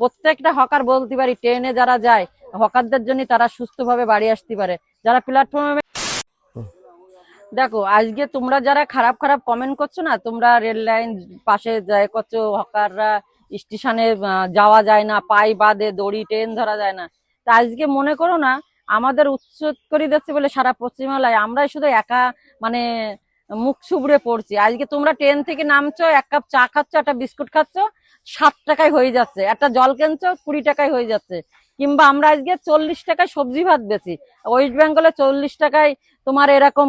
প্রত্যেকটা হকার বলতে পারি ট্রেনে যারা যায় হকারদের জন্য তারা সুস্থভাবে বাড়ি আসতে পারে। যারা প্ল্যাটফর্মে দেখো, আজকে তোমরা যারা খারাপ খারাপ কমেন্ট করছো না, তোমরা রেল লাইন পাশে যায় করছো, হকাররা স্টেশনে যাওয়া যায় না, পাই বাদে দড়ি ট্রেন ধরা যায় না। তা আজকে মনে করো না আমাদের উচ্ছেদ করে দিচ্ছে বলে সারা পশ্চিমবাংলায় আমরাই শুধু একা মানে মুখ সুবড়ে পড়ছি। আজকে তোমরা ট্রেন থেকে নামছো, এক কাপ চা খাচ্ছ, একটা বিস্কুট খাচ্ছ, 7 টাকায় হয়ে যাচ্ছে। একটা জল কিনছো 20 টাকায় হয়ে যাচ্ছে। কিংবা আমরা আজকে 40 টাকায় সবজি ভাত বেচি, ওয়েস্ট বেঙ্গলে 40 টাকায় তোমার এরকম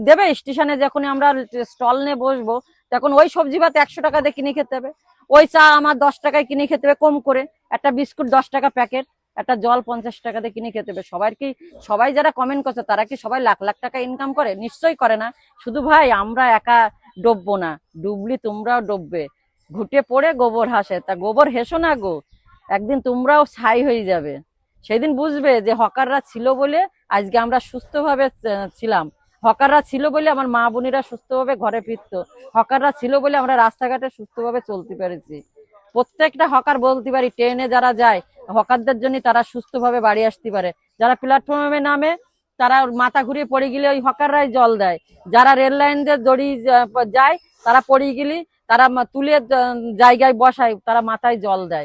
দেবে। স্টেশনে যখন আমরা স্টল নিয়ে বসবো তখন ওই সবজি ভাত 100 টাকা দিয়ে কিনে খেতে হবে, ওই চা আমার 10 টাকায় কিনে খেতে হবে কম করে, একটা বিস্কুট 10 টাকা প্যাকেট, একটা জল 50 টাকা দিয়ে কিনে খেতে হবে। সবার কি, সবাই যারা কমেন্ট করছে তারা কি সবাই লাখ লাখ টাকা ইনকাম করে? নিশ্চয়ই করে না। শুধু ভাই আমরা একা ডুববো না, ডুবলি তোমরাও ডুববে। ঘুটে পড়ে গোবর হাসে, তা গোবর হেসো না গো, একদিন তোমরাও ছাই হয়ে যাবে। সেদিন বুঝবে যে হকাররা ছিল বলে আজকে আমরা সুস্থভাবে ছিলাম। হকাররা ছিল বলে আমার মা বোনেরা সুস্থভাবে ঘরে ফিরতো। হকাররা ছিল বলে আমরা রাস্তাঘাটে সুস্থভাবে চলতে পেরেছি। প্রত্যেকটা হকার বলতে পারি ট্রেনে যারা যায় হকারদের জন্য তারা সুস্থভাবে বাড়ি আসতে পারে। যারা প্ল্যাটফর্মে নামে তারা মাথা ঘুরিয়ে পড়ে গেলে ওই হকাররাই জল দেয়। যারা রেল লাইন দিয়ে দড়ি যায় তারা পড়ে গেলে তারা তুলে জায়গায় বসায়, তারা মাথায় জল দেয়।